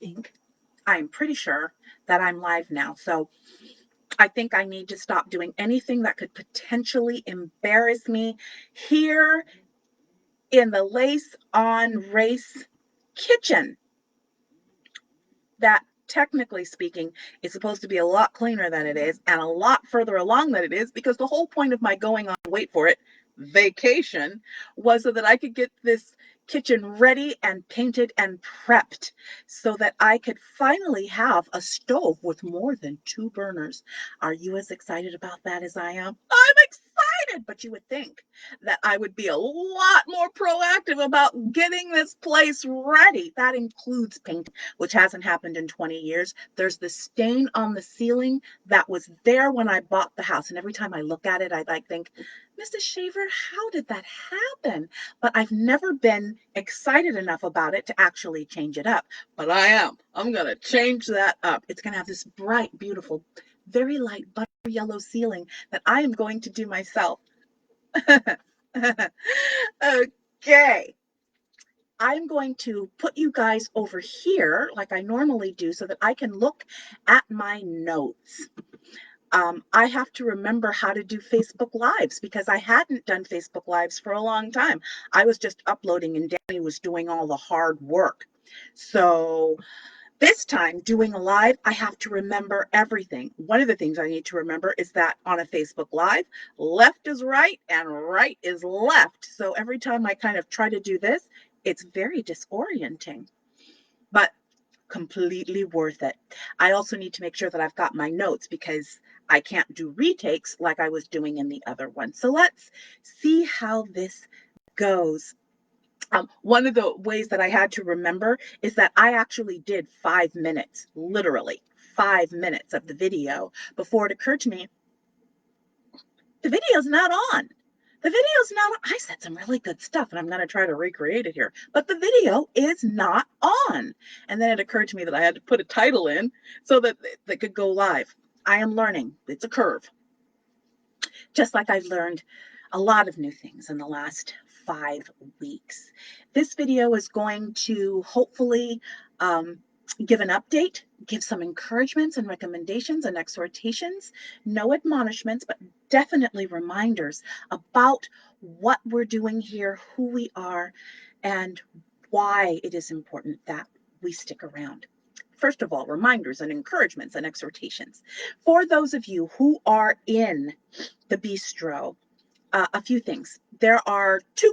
think, I'm pretty sure that I'm live now. So I think I need to stop doing anything that could potentially embarrass me here in the Lace on Race kitchen. That, technically speaking, is supposed to be a lot cleaner than it is and a lot further along than it is, because the whole point of my going on, wait for it, vacation, was so that I could get this kitchen ready and painted and prepped so that I could finally have a stove with more than 2 burners. Are you as excited about that as I am? I'm excited, but you would think that I would be a lot more proactive about getting this place ready. That includes painting, which hasn't happened in 20 years. There's the stain on the ceiling that was there when I bought the house. And every time I look at it, I think, Mrs. Shaver, how did that happen? But I've never been excited enough about it to actually change it up. But I am. I'm going to change that up. It's going to have this bright, beautiful, very light butter yellow ceiling that I am going to do myself. Okay. I'm going to put you guys over here like I normally do so that I can look at my notes. I have to remember how to do Facebook Lives because I hadn't done Facebook Lives for a long time. I was just uploading and Danny was doing all the hard work. So this time doing a live, I have to remember everything. One of the things I need to remember is that on a Facebook Live, left is right and right is left. So every time I kind of try to do this, it's very disorienting, but completely worth it. I also need to make sure that I've got my notes because I can't do retakes like I was doing in the other one. So let's see how this goes. One of the ways that I had to remember is that I actually did 5 minutes, literally 5 minutes of the video before it occurred to me, the video's not on. The video's not on. I said some really good stuff and I'm going to try to recreate it here, but the video is not on. And then it occurred to me that I had to put a title in so that they could go live. I am learning. It's a curve. Just like I've learned a lot of new things in the last 5 weeks. This video is going to hopefully give an update, give some encouragements and recommendations and exhortations, no admonishments, but definitely reminders about what we're doing here, who we are, and why it is important that we stick around. First of all, reminders and encouragements and exhortations. For those of you who are in the bistro, a few things. There are two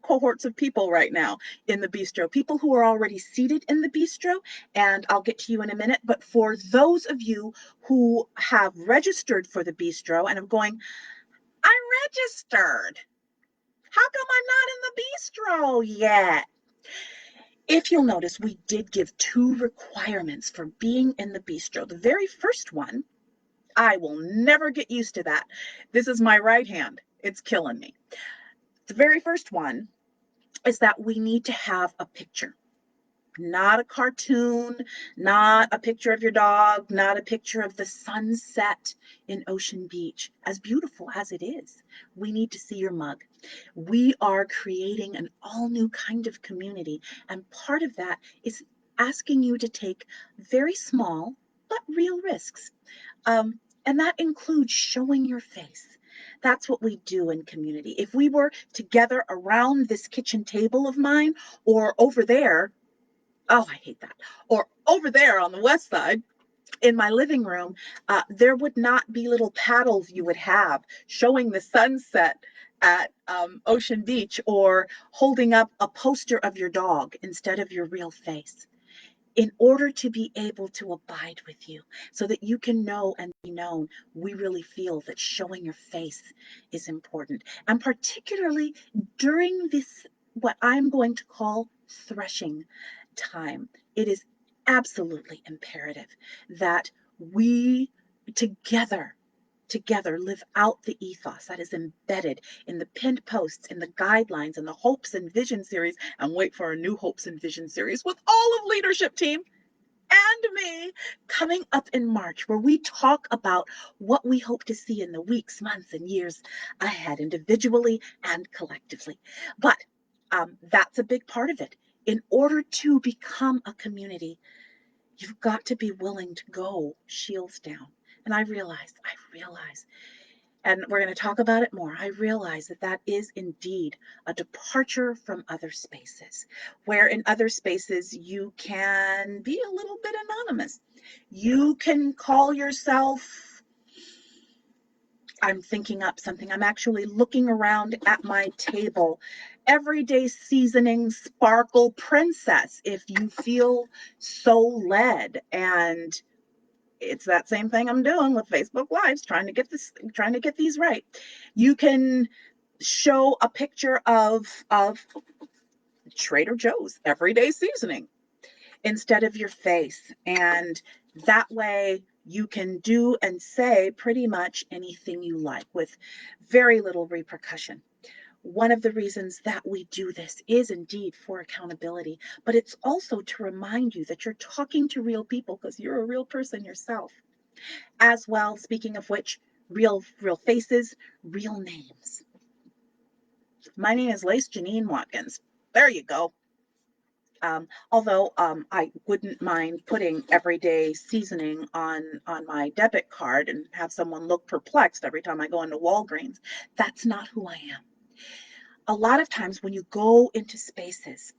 cohorts of people right now in the bistro, people who are already seated in the bistro, and I'll get to you in a minute. But for those of you who have registered for the bistro and are going, I registered. How come I'm not in the bistro yet? If you'll notice, we did give 2 requirements for being in the bistro. The very first one, I will never get used to that. This is my right hand. It's killing me. The very first one is that we need to have a picture, not a cartoon, not a picture of your dog, not a picture of the sunset in Ocean Beach. As beautiful as it is, we need to see your mug. We are creating an all new kind of community, and part of that is asking you to take very small but real risks. And that includes showing your face. That's what we do in community. If we were together around this kitchen table of mine, or over there, oh, I hate that, or over there on the west side in my living room, there would not be little paddles you would have showing the sunset at Ocean Beach, or holding up a poster of your dog instead of your real face, in order to be able to abide with you so that you can know and be known. We really feel that showing your face is important. And particularly during this, what I'm going to call threshing time, it is absolutely imperative that we together live out the ethos that is embedded in the pinned posts, in the guidelines, in the Hopes and Vision series, and wait for a new Hopes and Vision series with all of leadership team and me coming up in March, where we talk about what we hope to see in the weeks, months, and years ahead, individually and collectively. But that's a big part of it. In order to become a community, You've got to be willing to go shields down. And I realize, and we're going to talk about it more. I realize that that is indeed a departure from other spaces, where in other spaces you can be a little bit anonymous. You can call yourself, I'm thinking up something. I'm actually looking around at my table. Everyday seasoning sparkle princess, if you feel so led. And it's that same thing I'm doing with Facebook Lives, trying to get these right. You can show a picture of Trader Joe's everyday seasoning instead of your face, and that way you can do and say pretty much anything you like with very little repercussion. One of the reasons that we do this is indeed for accountability, but it's also to remind you that you're talking to real people because you're a real person yourself as well. Speaking of which, real faces, real names. My name is Lace Janine Watkins. There you go. Although I wouldn't mind putting everyday seasoning on my debit card and have someone look perplexed every time I go into Walgreens. That's not who I am. A lot of times when you go into spaces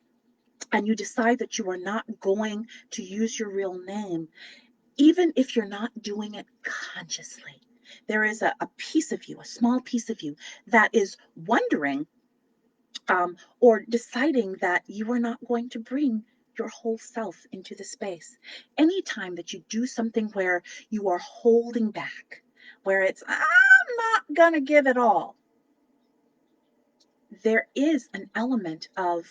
and you decide that you are not going to use your real name, even if you're not doing it consciously, there is a piece of you, a small piece of you, that is wondering or deciding that you are not going to bring your whole self into the space. Anytime that you do something where you are holding back, where it's, I'm not going to give it all, there is an element of,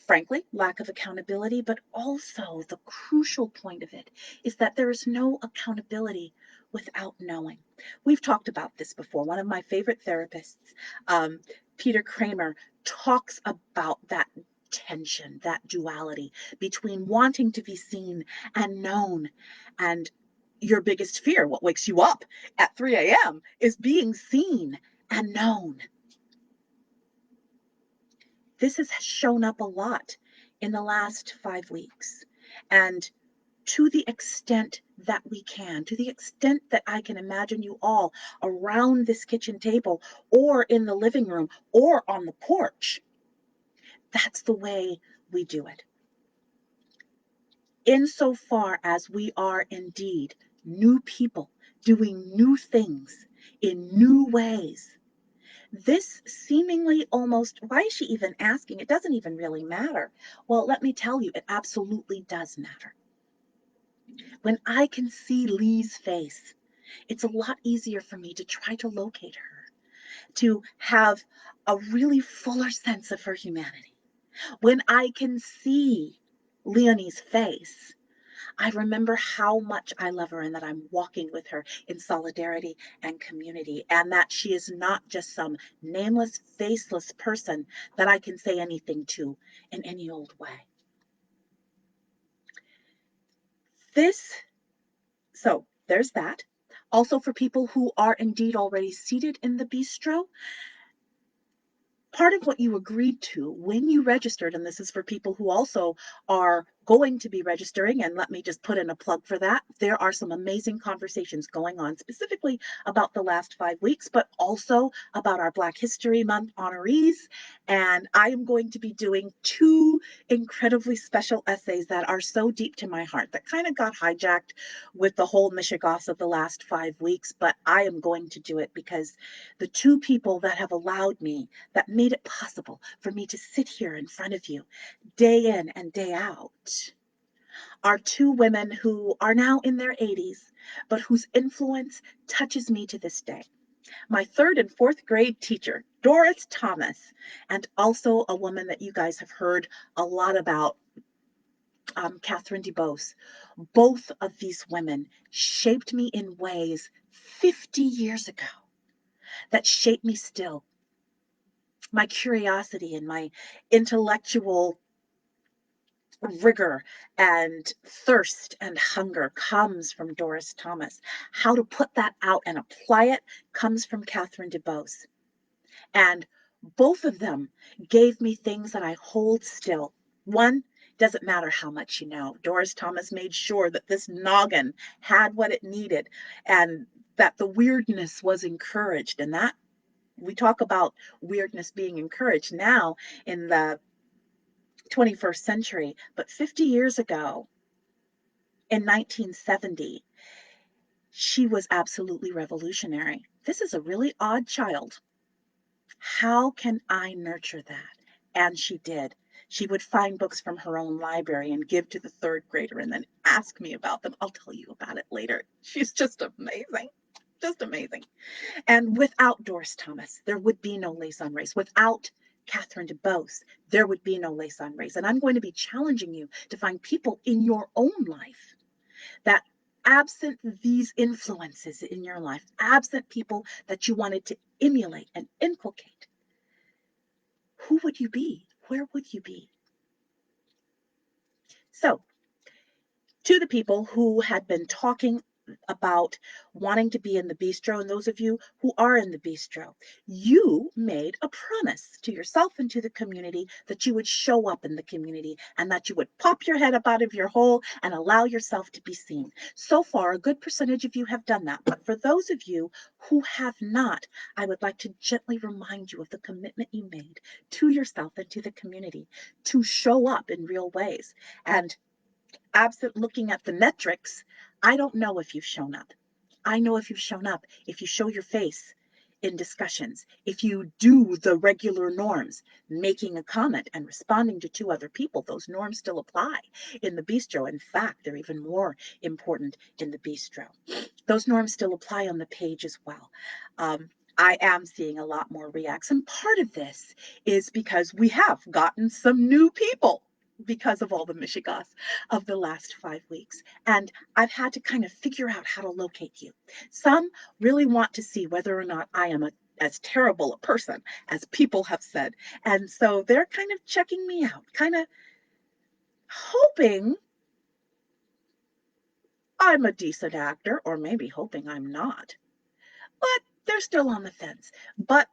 frankly, lack of accountability, but also the crucial point of it is that there is no accountability without knowing. We've talked about this before. One of my favorite therapists, um, Peter Kramer, talks about that tension, that duality between wanting to be seen and known. And your biggest fear, what wakes you up at 3 a.m., is being seen and known. This has shown up a lot in the last 5 weeks. And to the extent that we can, to the extent that I can imagine you all around this kitchen table or in the living room or on the porch, that's the way we do it. Insofar as we are indeed new people doing new things in new ways, this seemingly almost, why is she even asking? It doesn't even really matter. Well, let me tell you, it absolutely does matter. When I can see Lee's face, it's a lot easier for me to try to locate her, to have a really fuller sense of her humanity. When I can see Leonie's face, I remember how much I love her and that I'm walking with her in solidarity and community, and that she is not just some nameless, faceless person that I can say anything to in any old way. This, so there's that. Also, for people who are indeed already seated in the bistro, part of what you agreed to when you registered, and this is for people who also are going to be registering, and let me just put in a plug for that. There are some amazing conversations going on specifically about the last 5 weeks, but also about our Black History Month honorees. And I am going to be doing two incredibly special essays that are so deep to my heart that kind of got hijacked with the whole Michigas of the last 5 weeks, but I am going to do it because the two people that have allowed me, that made it possible for me to sit here in front of you day in and day out, are two women who are now in their 80s, but whose influence touches me to this day. My third and fourth grade teacher, Doris Thomas, and also a woman that you guys have heard a lot about, Catherine DeBose. Both of these women shaped me in ways 50 years ago that shape me still. My curiosity and my intellectual rigor and thirst and hunger comes from Doris Thomas. How to put that out and apply it comes from Catherine DeBose. And both of them gave me things that I hold still. One Doesn't matter how much you know. Doris Thomas made sure that this noggin had what it needed and that the weirdness was encouraged. And that we talk about weirdness being encouraged now in the 21st century, but 50 years ago in 1970, she was absolutely revolutionary. This is a really odd child. How can I nurture that? And she did. She would find books from her own library and give to the third grader and then ask me about them. I'll tell you about it later. She's just amazing. Just amazing. And without Doris Thomas, there would be no Lace on Race. Without Catherine DeBose, there would be no Lace on Race. And I'm going to be challenging you to find people in your own life that, absent these influences in your life, absent people that you wanted to emulate and inculcate, who would you be? Where would you be? So, to the people who had been talking about wanting to be in the bistro, and those of you who are in the bistro, you made a promise to yourself and to the community that you would show up in the community and that you would pop your head up out of your hole and allow yourself to be seen. So far, a good percentage of you have done that. But for those of you who have not, I would like to gently remind you of the commitment you made to yourself and to the community to show up in real ways. And absent looking at the metrics, I don't know if you've shown up. I know if you've shown up, if you show your face in discussions, if you do the regular norms, making a comment and responding to two other people, those norms still apply in the bistro. In fact, they're even more important in the bistro. Those norms still apply on the page as well. I am seeing a lot more reacts. And part of this is because we have gotten some new people because of all the Michigas of the last 5 weeks. And I've had to kind of figure out how to locate you. Some really want to see whether or not I am as terrible a person as people have said. And so they're kind of checking me out, kind of hoping I'm a decent actor, or maybe hoping I'm not. But they're still on the fence. But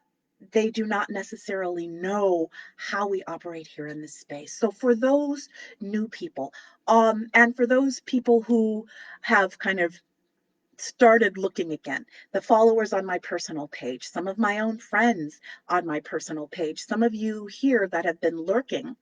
they do not necessarily know how we operate here in this space. So for those new people, and for those people who have kind of started looking again, the followers on my personal page, some of my own friends on my personal page, some of you here that have been lurking,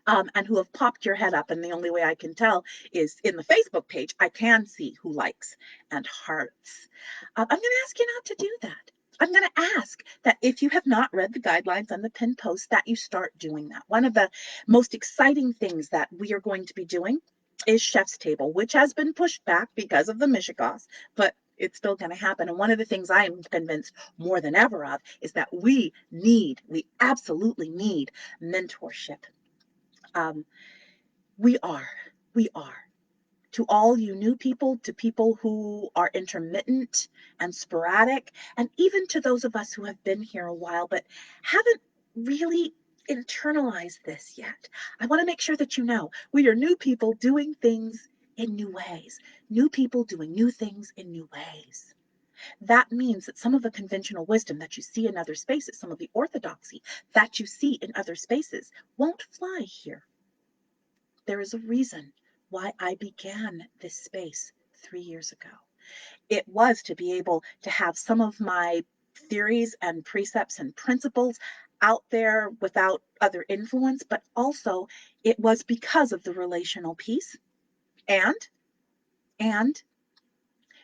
and who have popped your head up. And the only way I can tell is in the Facebook page, I can see who likes and hearts. I'm going to ask you not to do that. I'm going to ask that if you have not read the guidelines on the pinned post, that you start doing that. One of the most exciting things that we are going to be doing is Chef's Table, which has been pushed back because of the Michigas, but it's still going to happen. And one of the things I am convinced more than ever of is that we absolutely need mentorship. Um, we are, we are. To all you new people, to people who are intermittent and sporadic, and even to those of us who have been here a while but haven't really internalized this yet. I want to make sure that you know we are new people doing things in new ways, new people doing new things in new ways. That means that some of the conventional wisdom that you see in other spaces, some of the orthodoxy that you see in other spaces, won't fly here. There is a reason why I began this space 3 years ago. It was to be able to have some of my theories and precepts and principles out there without other influence, but also it was because of the relational piece and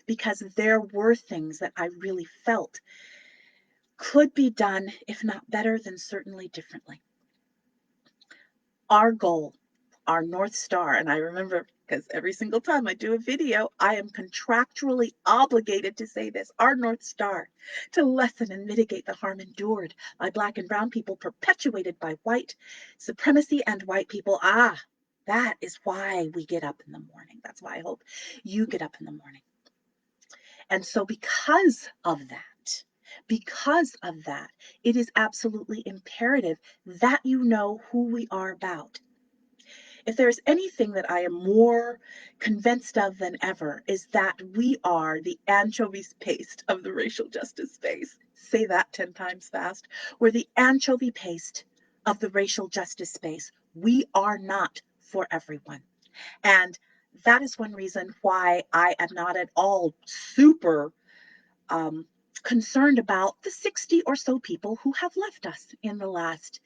because there were things that I really felt could be done, if not better, then certainly differently. Our goal, our North Star, and I remember because every single time I do a video, I am contractually obligated to say this, our North Star, to lessen and mitigate the harm endured by Black and Brown people perpetuated by white supremacy and white people. That is why we get up in the morning. That's why I hope you get up in the morning. And so because of that, it is absolutely imperative that you know who we are about. If there's anything that I am more convinced of than ever, is that we are the anchovies paste of the racial justice space. Say that 10 times fast. We're the anchovy paste of the racial justice space. We are not for everyone. And that is one reason why I am not at all super um, concerned about the 60 or so people who have left us in the last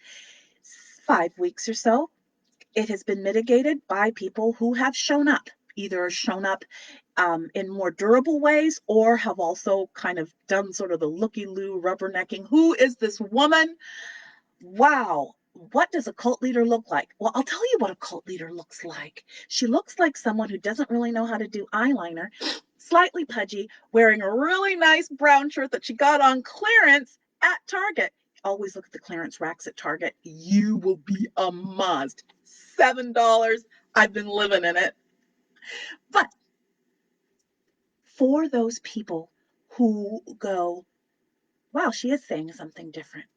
5 weeks or so. It has been mitigated by people who have shown up, either shown up in more durable ways or have also kind of done sort of the looky-loo rubbernecking. Who is this woman? Wow. What does a cult leader look like? Well, I'll tell you what a cult leader looks like. She looks like someone who doesn't really know how to do eyeliner, slightly pudgy, wearing a really nice brown shirt that she got on clearance at Target. Always look at the clearance racks at Target. You will be amazed. $7. I've been living in it. But for those people who go, wow, she is saying something different.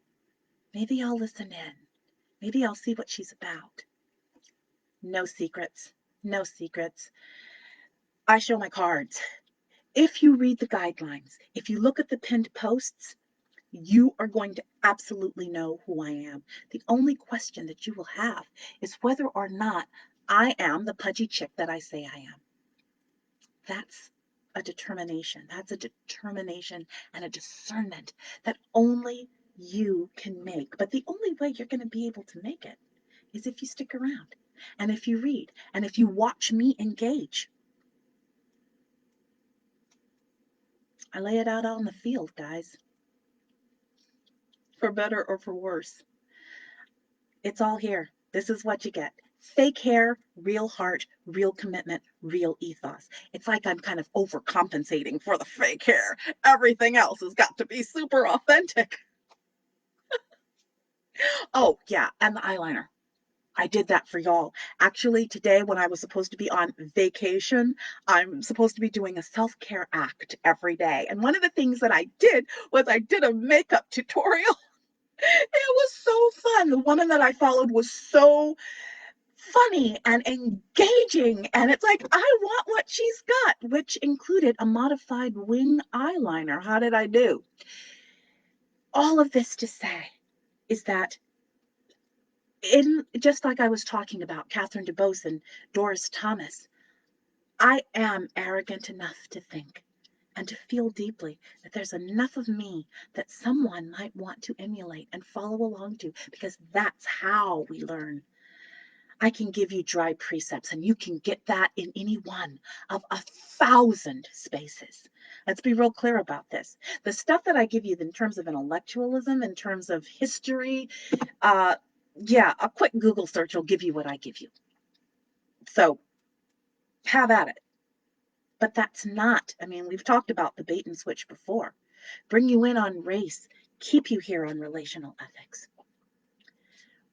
Maybe I'll listen in. Maybe I'll see what she's about. No secrets. No secrets. I show my cards. If you read the guidelines, if you look at the pinned posts, you are going to absolutely know who I am. The only question that you will have is whether or not I am the pudgy chick that I say I am. That's a determination. That's a determination and a discernment that only you can make. But the only way you're going to be able to make it is if you stick around and if you read and if you watch me engage. I lay it out on the field, guys, for better or for worse. It's all here. This is what you get. Fake hair, real heart, real commitment, real ethos. It's like I'm kind of overcompensating for the fake hair. Everything else has got to be super authentic. Oh, yeah, and the eyeliner. I did that for y'all. Actually, today when I was supposed to be on vacation, I'm supposed to be doing a self-care act every day. And one of the things that I did was I did a makeup tutorial. It was so fun. The woman that I followed was so funny and engaging. And it's like, I want what she's got, which included a modified wing eyeliner. How did I do? All of this to say is that just like I was talking about Catherine DeBose and Doris Thomas, I am arrogant enough to think and to feel deeply that there's enough of me that someone might want to emulate and follow along to, because that's how we learn. I can give you dry precepts, and you can get that in any one of 1,000 spaces. Let's be real clear about this. The stuff that I give you in terms of intellectualism, in terms of history, yeah, a quick Google search will give you what I give you. So have at it. But that's not, I mean, we've talked about the bait and switch before. Bring you in on race, keep you here on relational ethics.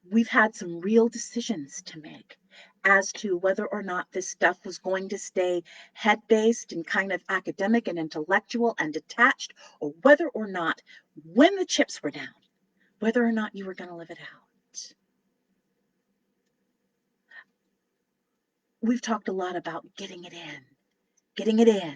We've had some real decisions to make as to whether or not this stuff was going to stay head-based and kind of academic and intellectual and detached, or whether or not, when the chips were down, whether or not you were going to live it out. We've talked a lot about getting it in, getting it in,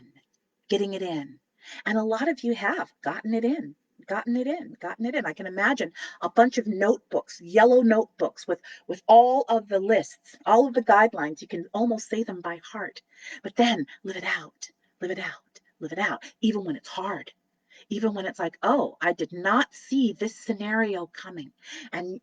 getting it in. And a lot of you have gotten it in, gotten it in, gotten it in. I can imagine a bunch of notebooks, yellow notebooks with all of the lists, all of the guidelines. You can almost say them by heart. But then live it out, live it out, live it out, even when it's hard. Even when it's like, oh, I did not see this scenario coming. And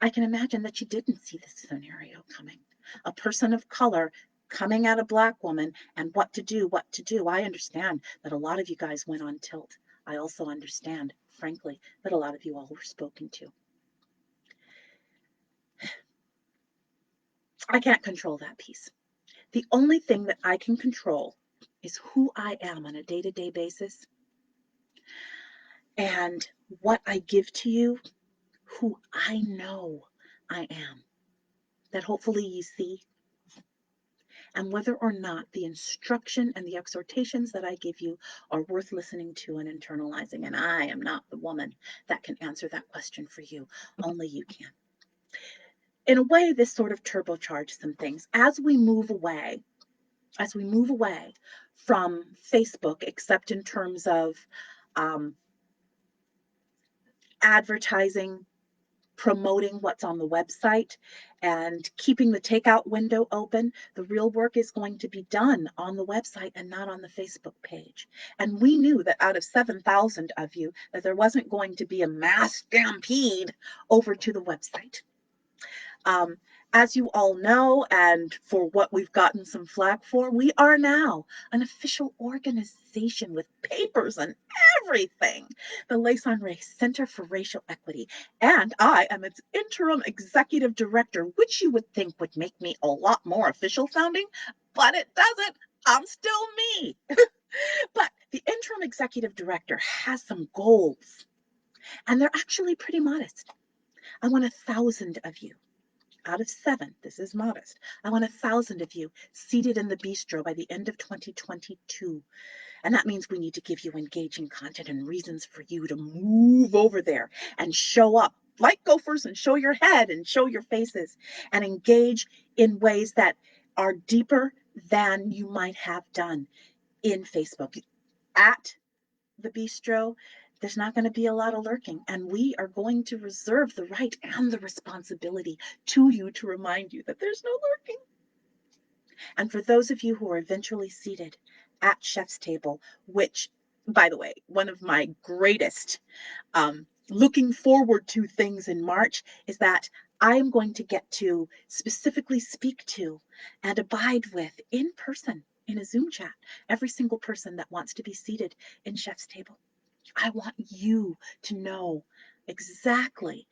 I can imagine that you didn't see this scenario coming. A person of color coming at a black woman and what to do, what to do. I understand that a lot of you guys went on tilt. I also understand, frankly, that a lot of you all were spoken to. I can't control that piece. The only thing that I can control is who I am on a day-to-day basis and what I give to you, who I know I am, that hopefully you see, and whether or not the instruction and the exhortations that I give you are worth listening to and internalizing. And I am not the woman that can answer that question for you. Only you can. In a way, this sort of turbocharged some things. As we move away from Facebook, except in terms of advertising, promoting what's on the website and keeping the takeout window open. The real work is going to be done on the website and not on the Facebook page. And we knew that out of 7,000 of you, that there wasn't going to be a mass stampede over to the website. As you all know, and for what we've gotten some flack for, we are now an official organization with papers and everything, the Lason Race Center for Racial Equity. And I am its interim executive director, which you would think would make me a lot more official sounding, but it doesn't. I'm still me. But the interim executive director has some goals, and they're actually pretty modest. I want 1,000 of you out of 7, this is modest. I want 1,000 of you seated in the bistro by the end of 2022. And that means we need to give you engaging content and reasons for you to move over there and show up like gophers and show your head and show your faces and engage in ways that are deeper than you might have done in Facebook. At the bistro, there's not going to be a lot of lurking, and we are going to reserve the right and the responsibility to you to remind you that there's no lurking. And for those of you who are eventually seated at Chef's Table, which, by the way, one of my greatest looking forward to things in March is that I am going to get to specifically speak to and abide with in person in a Zoom chat every single person that wants to be seated in Chef's Table. I want you to know exactly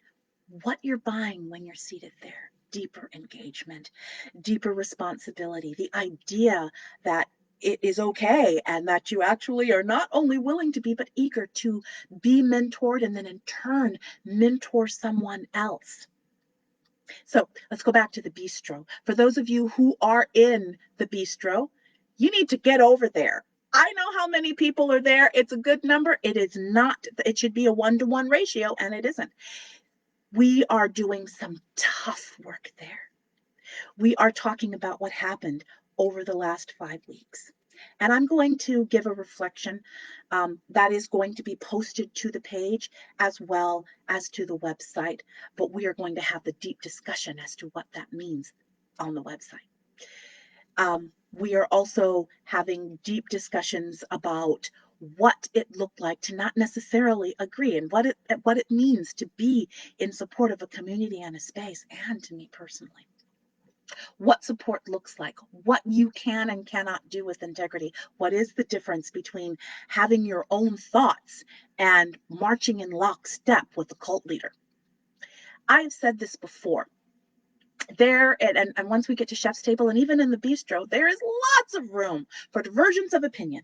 what you're buying when you're seated there. Deeper engagement, deeper responsibility, the idea that it is okay and that you actually are not only willing to be, but eager to be mentored and then in turn mentor someone else. So let's go back to the bistro. For those of you who are in the bistro, you need to get over there. I know how many people are there. It's a good number. It is not, it should be a 1-to-1 ratio, and it isn't. We are doing some tough work there. We are talking about what happened over the last 5 weeks. And I'm going to give a reflection that is going to be posted to the page as well as to the website. But we are going to have the deep discussion as to what that means on the website. We are also having deep discussions about what it looked like to not necessarily agree and what it means to be in support of a community and a space, and to me personally. What support looks like, what you can and cannot do with integrity. What is the difference between having your own thoughts and marching in lockstep with a cult leader? I've said this before. There, and once we get to Chef's Table and even in the bistro, there is lots of room for diversions of opinion.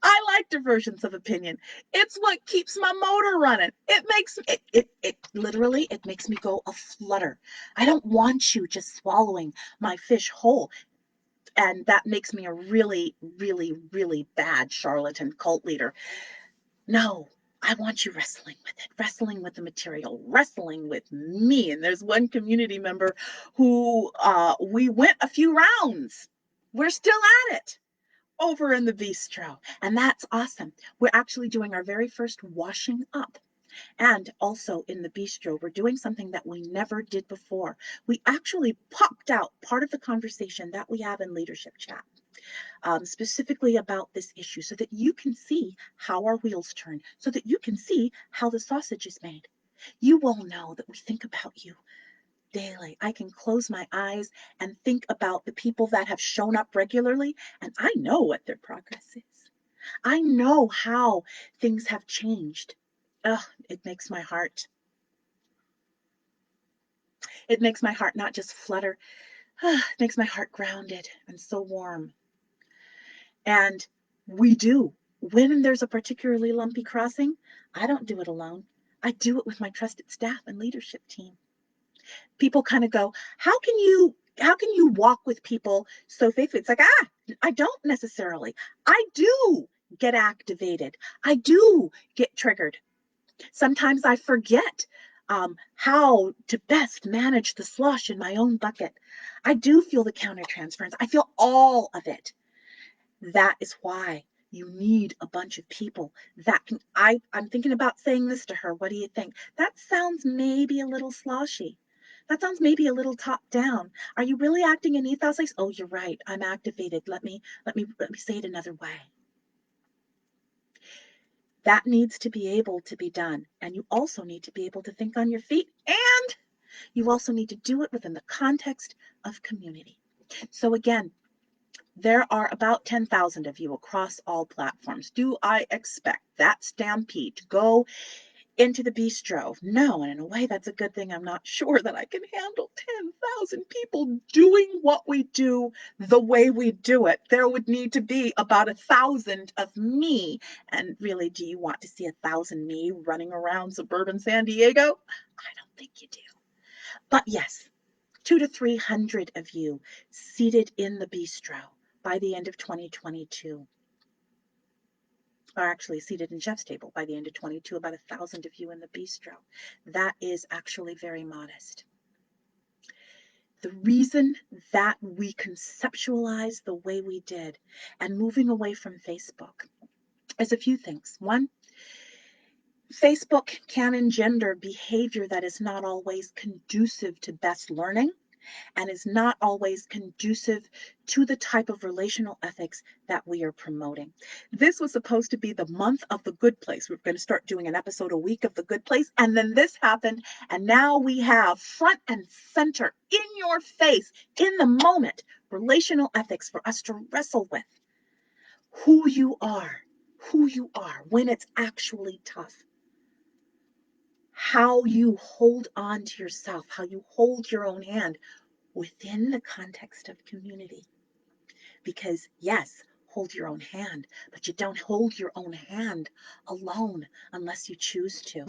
I like diversions of opinion. It's what keeps my motor running. It makes it literally, it makes me go a flutter. I don't want you just swallowing my fish whole. And that makes me a really, really, really bad charlatan cult leader. No, I want you wrestling with it, wrestling with the material, wrestling with me. And there's one community member who we went a few rounds. We're still at it over in the bistro, and that's awesome. We're actually doing our very first washing up. And also in the bistro, we're doing something that we never did before. We actually popped out part of the conversation that we have in leadership chat, specifically about this issue, so that you can see how our wheels turn, so that you can see how the sausage is made. You all know that we think about you daily. I can close my eyes and think about the people that have shown up regularly, and I know what their progress is. I know how things have changed. It makes my heart not just flutter. It makes my heart grounded and so warm. And we do. When there's a particularly lumpy crossing, I don't do it alone. I do it with my trusted staff and leadership team. People kind of go, how can you walk with people so faithfully? It's like, I don't necessarily. I do get activated. I do get triggered. Sometimes I forget how to best manage the slush in my own bucket. I do feel the countertransference. I feel all of it. That is why You need a bunch of people that can. I'm thinking about saying this to her. What do you think? That sounds maybe a little sloshy. That sounds maybe a little top down. Are you really acting in ethos? Like, oh, you're right. I'm activated. Let me say it another way. That needs to be able to be done. And you also need to be able to think on your feet. And you also need to do it within the context of community. So again, there are about 10,000 of you across all platforms. Do I expect that stampede to go into the bistro? No, and in a way, that's a good thing. I'm not sure that I can handle 10,000 people doing what we do the way we do it. There would need to be about 1,000 of me. And really, do you want to see 1,000 me running around suburban San Diego? I don't think you do. But yes, 200 to 300 of you seated in the bistro by the end of 2022. Are actually seated in Chef's Table by the end of 22, about 1,000 of you in the bistro. That is actually very modest. The reason that we conceptualize the way we did and moving away from Facebook is a few things. One, Facebook can engender behavior that is not always conducive to best learning and is not always conducive to the type of relational ethics that we are promoting. This was supposed to be the month of the good place. We're going to start doing an episode a week of the good place. And then this happened. And now we have front and center in your face, in the moment, relational ethics for us to wrestle with. Who you are when it's actually tough. How you hold on to yourself, how you hold your own hand within the context of community. Because yes, hold your own hand, but you don't hold your own hand alone unless you choose to.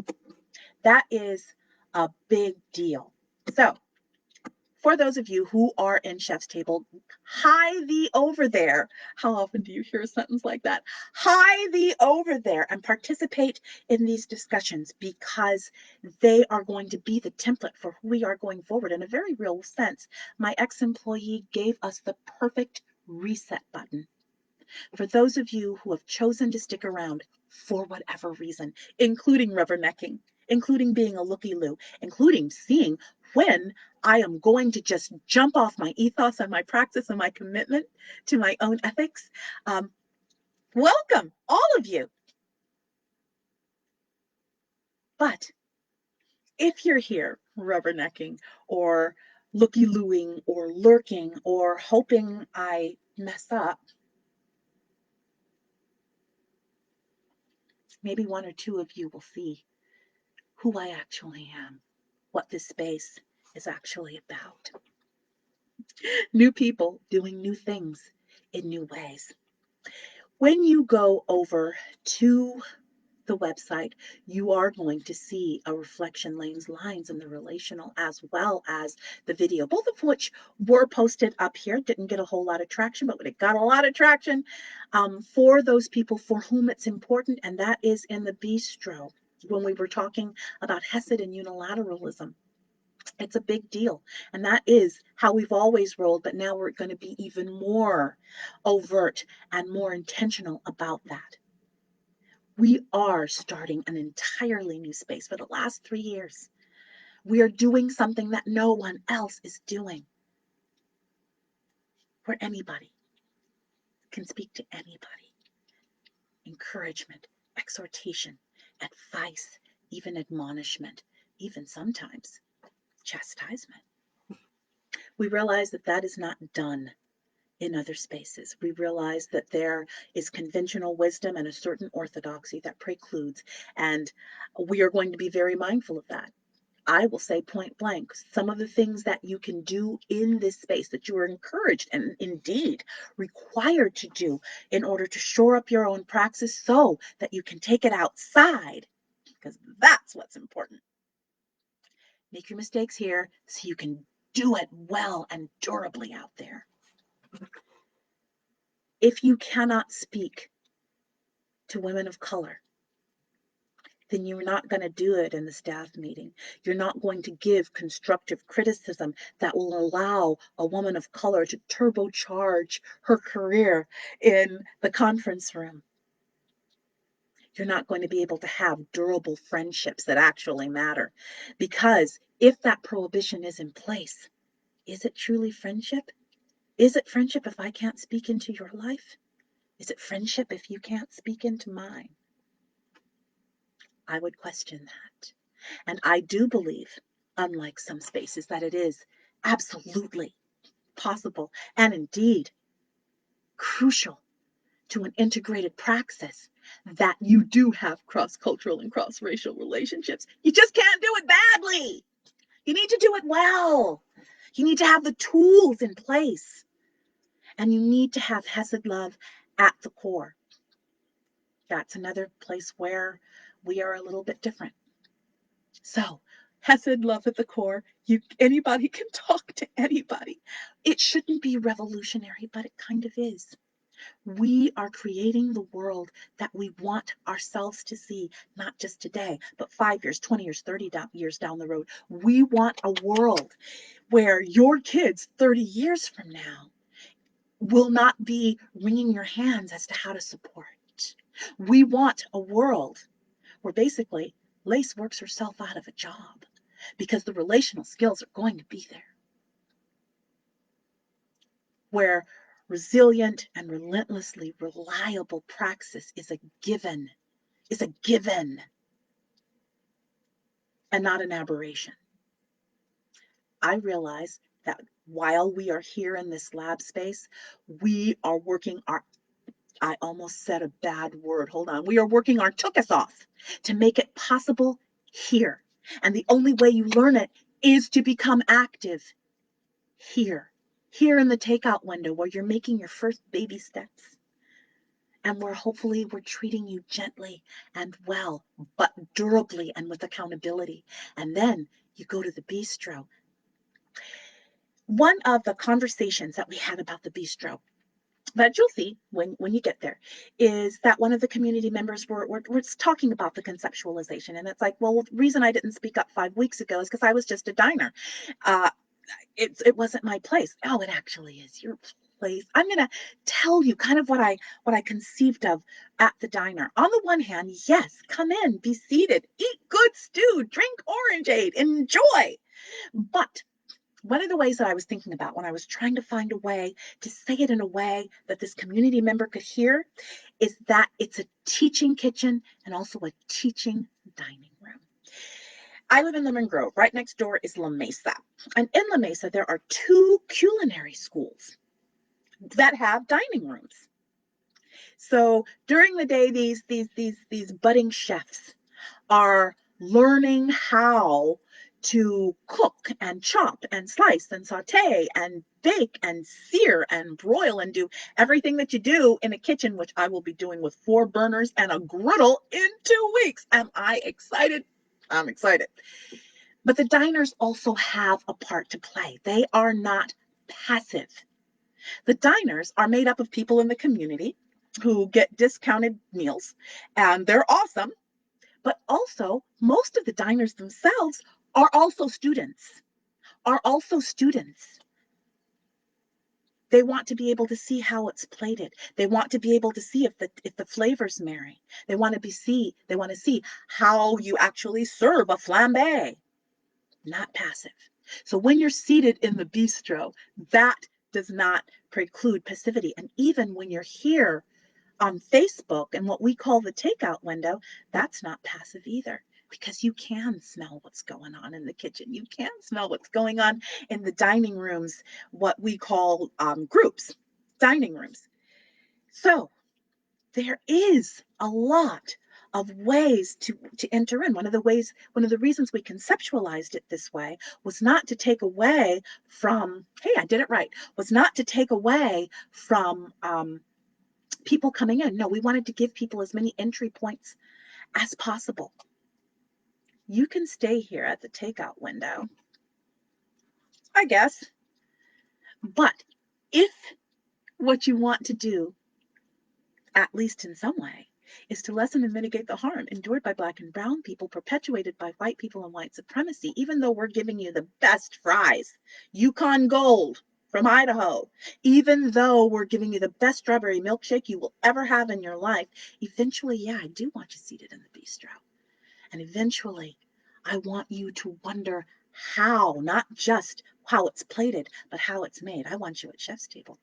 That is a big deal. So for those of you who are in Chef's Table, hi thee over there. How often do you hear a sentence like that? Hi thee over there and participate in these discussions because they are going to be the template for who we are going forward in a very real sense. My ex-employee gave us the perfect reset button. For those of you who have chosen to stick around for whatever reason, including rubbernecking, including being a looky-loo, including seeing when I am going to just jump off my ethos and my practice and my commitment to my own ethics, welcome, all of you. But if you're here rubbernecking or looky-looing or lurking or hoping I mess up, maybe one or two of you will see who I actually am, what this space is actually about. New people doing new things in new ways. When you go over to the website, you are going to see a reflection lanes lines in the relational as well as the video, both of which were posted up here. Didn't get a whole lot of traction, but it got a lot of traction for those people for whom it's important, and that is in the bistro. When we were talking about Hesed and unilateralism, it's a big deal. And that is how we've always rolled, but now we're going to be even more overt and more intentional about that. We are starting an entirely new space for the last 3 years. We are doing something that no one else is doing, where anybody can speak to anybody. Encouragement, exhortation, advice, even admonishment, even sometimes chastisement. We realize that that is not done in other spaces. We realize that there is conventional wisdom and a certain orthodoxy that precludes, and we are going to be very mindful of that. I will say point blank, some of the things that you can do in this space that you are encouraged and indeed required to do in order to shore up your own praxis so that you can take it outside, because that's what's important. Make your mistakes here so you can do it well and durably out there. If you cannot speak to women of color, then you're not going to do it in the staff meeting. You're not going to give constructive criticism that will allow a woman of color to turbocharge her career in the conference room. you're not going to be able to have durable friendships that actually matter. Because if that prohibition is in place, is it truly friendship? Is it friendship if I can't speak into your life? Is it friendship if you can't speak into mine? I would question that. And I do believe, unlike some spaces, that it is absolutely possible and indeed crucial to an integrated praxis that you do have cross-cultural and cross-racial relationships. You just can't do it badly. You need to do it well. You need to have the tools in place. And you need to have Hesed love at the core. That's another place where we are a little bit different. So, Hesed love at the core. Anybody can talk to anybody. It shouldn't be revolutionary, but it kind of is. We are creating the world that we want ourselves to see, not just today, but 5 years, 20 years, 30 years down the road. We want a world where your kids 30 years from now will not be wringing your hands as to how to support. We want a world where basically Lace works herself out of a job because the relational skills are going to be there. Where resilient and relentlessly reliable praxis is a given, and not an aberration. I realize that while we are here in this lab space, we are working our, I almost said a bad word, hold on. We are working our took-us off to make it possible here. And the only way you learn it is to become active here in the takeout window where you're making your first baby steps. And where hopefully we're treating you gently and well, but durably and with accountability. And then you go to the bistro. One of the conversations that we had about the bistro that you'll see when you get there is that one of the community members were talking about the conceptualization. And it's like, well, the reason I didn't speak up 5 weeks ago is because I was just a diner. It wasn't my place. Oh, it actually is your place. I'm going to tell you kind of what I conceived of at the diner. On the one hand, yes, come in, be seated, eat good stew, drink orangeade, enjoy. But one of the ways that I was thinking about when I was trying to find a way to say it in a way that this community member could hear is that it's a teaching kitchen and also a teaching dining room. I live in Lemon Grove. Right next door is La Mesa. And in La Mesa, there are 2 culinary schools that have dining rooms. So during the day, these budding chefs are learning how to cook and chop and slice and saute and bake and sear and broil and do everything that you do in a kitchen, which I will be doing with 4 burners and a griddle in 2 weeks. Am I excited? I'm excited. But the diners also have a part to play. They are not passive. The diners are made up of people in the community who get discounted meals, and they're awesome. But also, most of the diners themselves are also students. They want to be able to see how it's plated. They want to be able to see if the flavors marry. They want to see how you actually serve a flambe. Not passive. So when you're seated in the bistro, that does not preclude passivity. And even when you're here on Facebook and what we call the takeout window, that's not passive either, because you can smell what's going on in the kitchen. You can smell what's going on in the dining rooms, what we call groups, dining rooms. So there is a lot of ways to enter in. One of the reasons we conceptualized it this way was not to take away from, hey, I did it right, was not to take away from people coming in. No, we wanted to give people as many entry points as possible. You can stay here at the takeout window, I guess. But if what you want to do, at least in some way, is to lessen and mitigate the harm endured by Black and brown people, perpetuated by white people and white supremacy, even though we're giving you the best fries, Yukon Gold, from Idaho. Even though we're giving you the best strawberry milkshake you will ever have in your life, eventually, yeah, I do want you seated in the bistro. And eventually, I want you to wonder how, not just how it's plated, but how it's made. I want you at chef's table.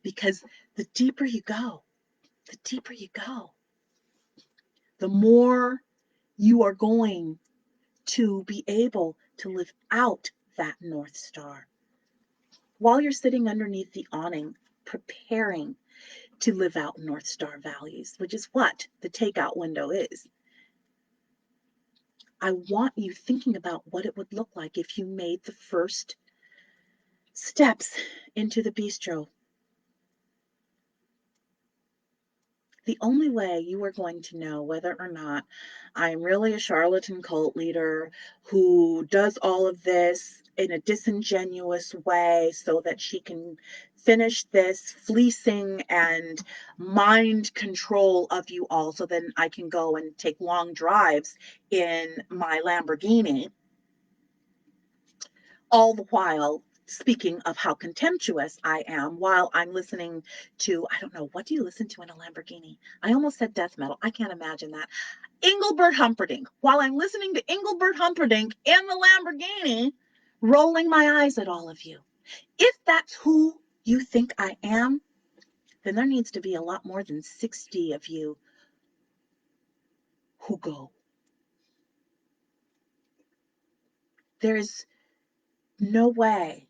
Because the deeper you go, the deeper you go, the more you are going to be able to live out that North Star. While you're sitting underneath the awning, preparing to live out North Star values, which is what the takeout window is. I want you thinking about what it would look like if you made the first steps into the bistro. The only way you are going to know whether or not I'm really a charlatan cult leader who does all of this in a disingenuous way so that she can finish this fleecing and mind control of you all so then I can go and take long drives in my Lamborghini, all the while speaking of how contemptuous I am while I'm listening to, I don't know, what do you listen to in a Lamborghini? I almost said death metal. I can't imagine that. Engelbert Humperdinck. While I'm listening to Engelbert Humperdinck in the Lamborghini, rolling my eyes at all of you. If that's who you think I am, then there needs to be a lot more than 60 of you who go. There's no way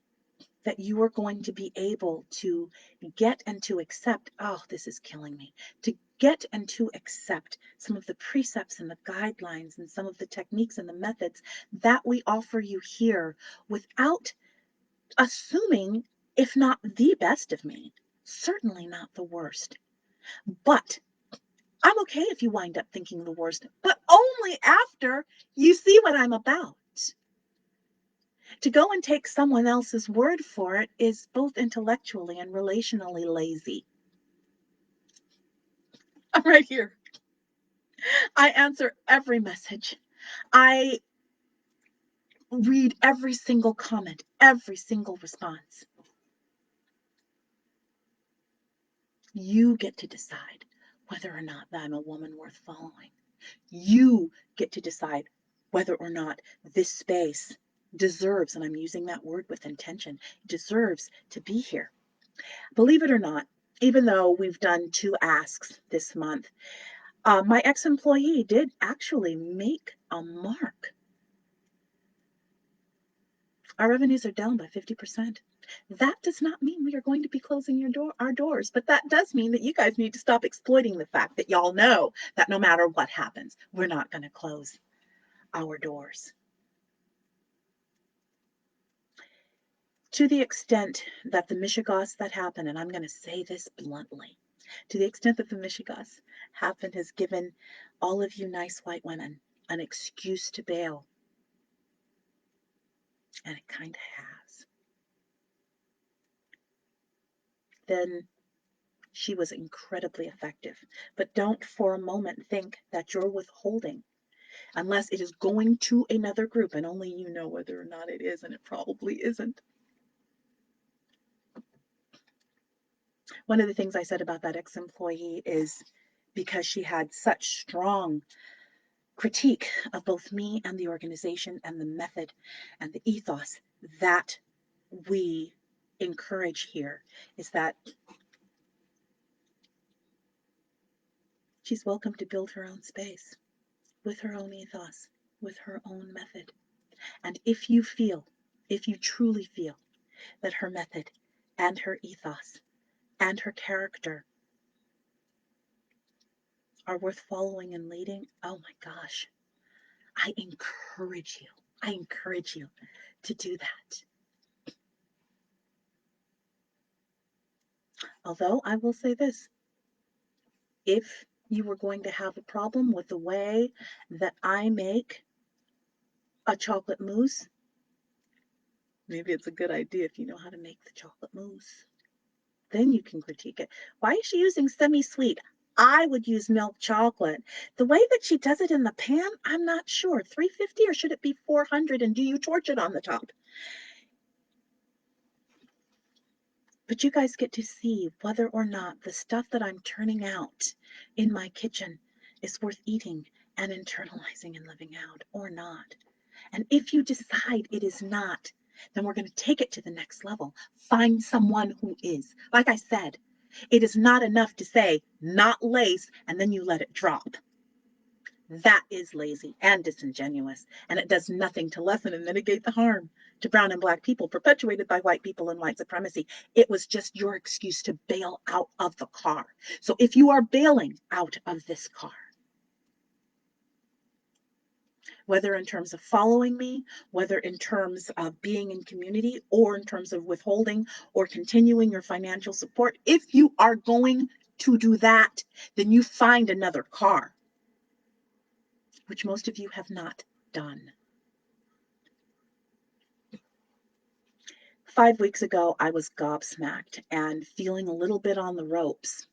that you are going to be able to get and to accept, oh, this is killing me, to get and to accept some of the precepts and the guidelines and some of the techniques and the methods that we offer you here without assuming, if not the best of me, certainly not the worst. But I'm okay if you wind up thinking the worst, but only after you see what I'm about. To go and take someone else's word for it is both intellectually and relationally lazy. I'm right here. I answer every message. I read every single comment, every single response. You get to decide whether or not I'm a woman worth following. You get to decide whether or not this space deserves, and I'm using that word with intention, deserves to be here. Believe it or not, even though we've done 2 asks this month, my ex-employee did actually make a mark. Our revenues are down by 50%. That does not mean we are going to be closing our doors, but that does mean that you guys need to stop exploiting the fact that y'all know that no matter what happens, we're not going to close our doors. To the extent that the mishegoss that happened, and I'm going to say this bluntly, to the extent that the mishegoss happened has given all of you nice white women an excuse to bail. And it kind of has. Then she was incredibly effective. But don't for a moment think that you're withholding unless it is going to another group, and only you know whether or not it is, and it probably isn't. One of the things I said about that ex-employee is because she had such strong critique of both me and the organization and the method and the ethos that we encourage here, is that she's welcome to build her own space with her own ethos, with her own method. And if you truly feel that her method and her ethos and her character are worth following and leading, oh my gosh, I encourage you to do that. Although I will say this, if you were going to have a problem with the way that I make a chocolate mousse, maybe it's a good idea if you know how to make the chocolate mousse. Then you can critique it. Why is she using semi-sweet? I would use milk chocolate. The way that she does it in the pan, I'm not sure. 350 or should it be 400? And do you torch it on the top? But you guys get to see whether or not the stuff that I'm turning out in my kitchen is worth eating and internalizing and living out or not. And if you decide it is not, then we're going to take it to the next level. Find someone who is. Like I said, it is not enough to say, not lace, and then you let it drop. That is lazy and disingenuous, and it does nothing to lessen and mitigate the harm to brown and black people perpetuated by white people and white supremacy. It was just your excuse to bail out of the car. So if you are bailing out of this car, whether in terms of following me, whether in terms of being in community, or in terms of withholding or continuing your financial support, if you are going to do that, then you find another car, which most of you have not done. 5 weeks ago, I was gobsmacked and feeling a little bit on the ropes.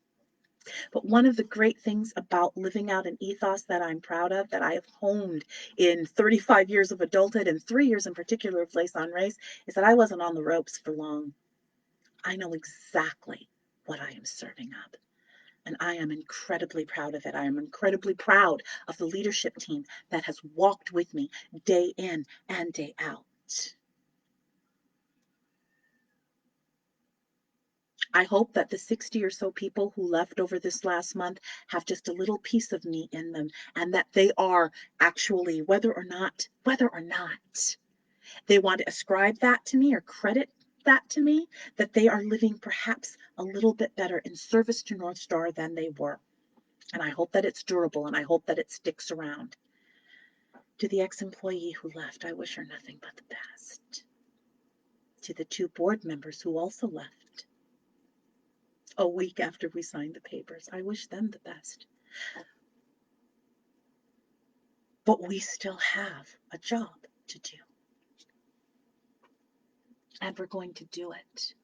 But one of the great things about living out an ethos that I'm proud of, that I have honed in 35 years of adulthood and 3 years in particular of Lace on Race, is that I wasn't on the ropes for long. I know exactly what I am serving up. And I am incredibly proud of it. I am incredibly proud of the leadership team that has walked with me day in and day out. I hope that the 60 or so people who left over this last month have just a little piece of me in them, and that they are actually, whether or not they want to ascribe that to me or credit that to me, that they are living perhaps a little bit better in service to North Star than they were. And I hope that it's durable, and I hope that it sticks around. To the ex-employee who left, I wish her nothing but the best. To the 2 board members who also left a week after we signed the papers, I wish them the best. But we still have a job to do. And we're going to do it.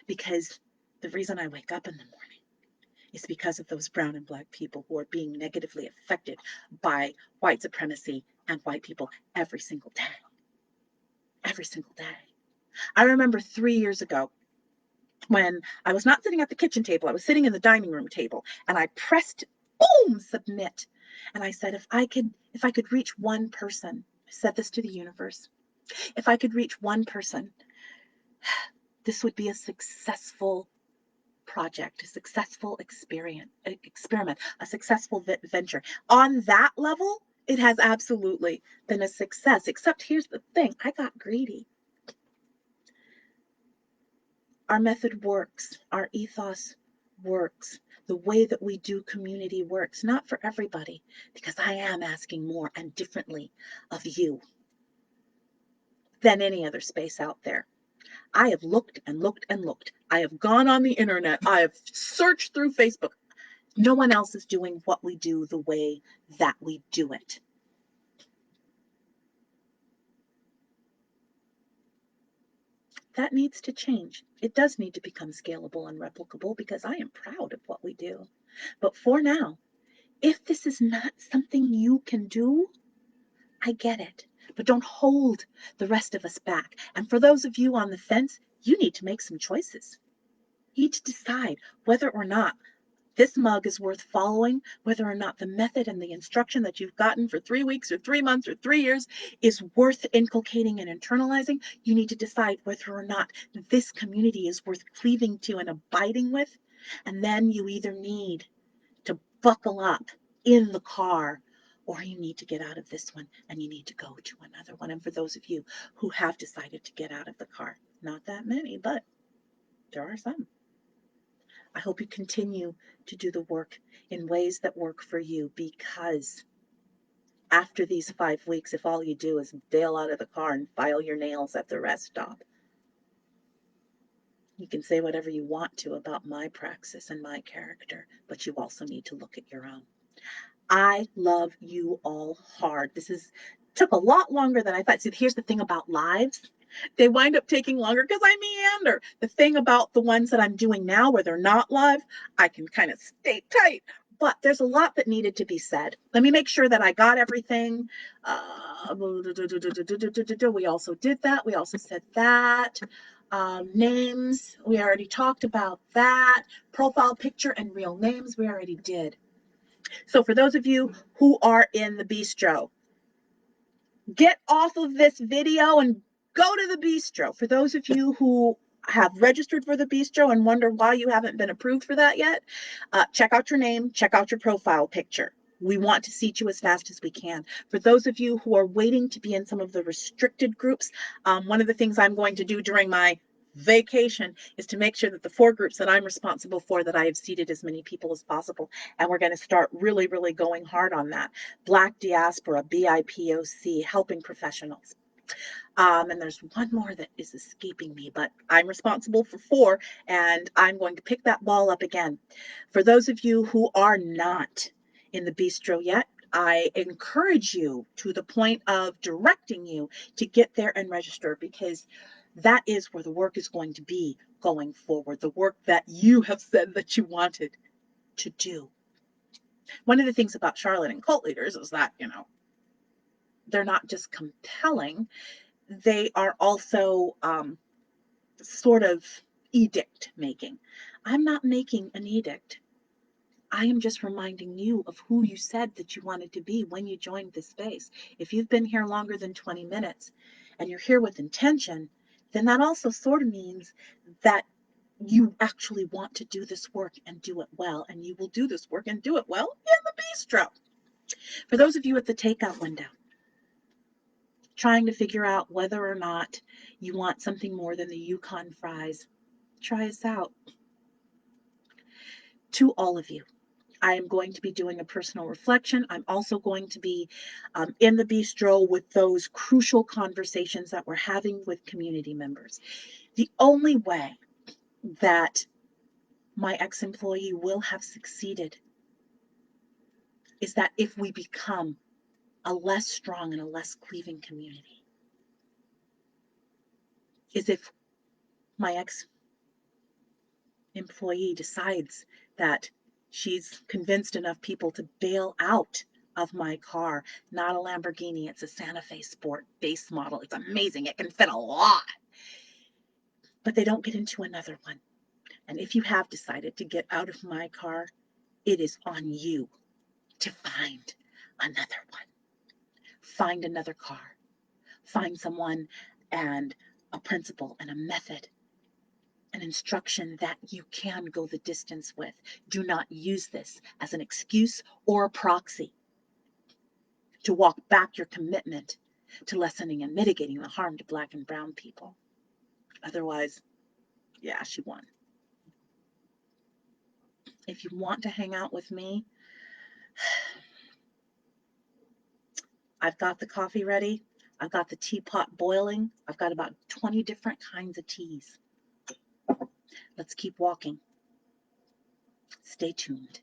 Because the reason I wake up in the morning is because of those brown and black people who are being negatively affected by white supremacy and white people every single day. Every single day. I remember 3 years ago, when I was not sitting at the kitchen table, I was sitting in the dining room table, and I pressed, boom, submit. And I said, if I could reach one person, I said this to the universe, if I could reach one person, this would be a successful project, a successful experiment, a successful venture. On that level, it has absolutely been a success. Except here's the thing, I got greedy. Our method works. Our ethos works. The way that we do community works. Not for everybody, because I am asking more and differently of you than any other space out there. I have looked and looked and looked. I have gone on the internet. I have searched through Facebook. No one else is doing what we do the way that we do it. That needs to change. It does need to become scalable and replicable, because I am proud of what we do. But for now, if this is not something you can do, I get it. But don't hold the rest of us back. And for those of you on the fence, you need to make some choices. You need to decide whether or not this mug is worth following, whether or not the method and the instruction that you've gotten for 3 weeks or 3 months or 3 years is worth inculcating and internalizing. You need to decide whether or not this community is worth cleaving to and abiding with. And then you either need to buckle up in the car, or you need to get out of this one and you need to go to another one. And for those of you who have decided to get out of the car, not that many, but there are some, I hope you continue to do the work in ways that work for you, because after these 5 weeks, if all you do is bail out of the car and file your nails at the rest stop, you can say whatever you want to about my praxis and my character, but you also need to look at your own. I love you all hard. Took a lot longer than I thought. See, here's the thing about lives. They wind up taking longer because I meander. The thing about the ones that I'm doing now where they're not live, I can kind of stay tight. But there's a lot that needed to be said. Let me make sure that I got everything. We also did that. We also said that. Names, we already talked about that. Profile picture and real names, we already did. So for those of you who are in the bistro, get off of this video and go to the bistro. For those of you who have registered for the bistro and wonder why you haven't been approved for that yet, check out your name, check out your profile picture. We want to seat you as fast as we can. For those of you who are waiting to be in some of the restricted groups, one of the things I'm going to do during my vacation is to make sure that the 4 groups that I'm responsible for, that I have seated as many people as possible. And we're going to start really, really going hard on that. Black diaspora, BIPOC, helping professionals. And there's one more that is escaping me, but I'm responsible for 4, and I'm going to pick that ball up again. For those of you who are not in the bistro yet, I encourage you, to the point of directing you, to get there and register, because that is where the work is going to be going forward, the work that you have said that you wanted to do. One of the things about Charlotte and Cult Leaders is that, they're not just compelling, they are also sort of edict making. I'm not making an edict. I am just reminding you of who you said that you wanted to be when you joined this space. If you've been here longer than 20 minutes and you're here with intention, then that also sort of means that you actually want to do this work and do it well, and you will do this work and do it well in the bistro. For those of you at the takeout window, trying to figure out whether or not you want something more than the Yukon fries, try us out. To all of you, I am going to be doing a personal reflection. I'm also going to be in the bistro with those crucial conversations that we're having with community members. The only way that my ex-employee will have succeeded is that if we become a less strong and a less cleaving community. Is if my ex-employee decides that she's convinced enough people to bail out of my car. Not a Lamborghini, it's a Santa Fe Sport base model. It's amazing, it can fit a lot. But they don't get into another one. And if you have decided to get out of my car, it is on you to find another one. Find another car. Find someone and a principle and a method, an instruction that you can go the distance with. Do not use this as an excuse or a proxy to walk back your commitment to lessening and mitigating the harm to Black and brown people. Otherwise, yeah, she won. If you want to hang out with me, I've got the coffee ready. I've got the teapot boiling. I've got about 20 different kinds of teas. Let's keep walking. Stay tuned.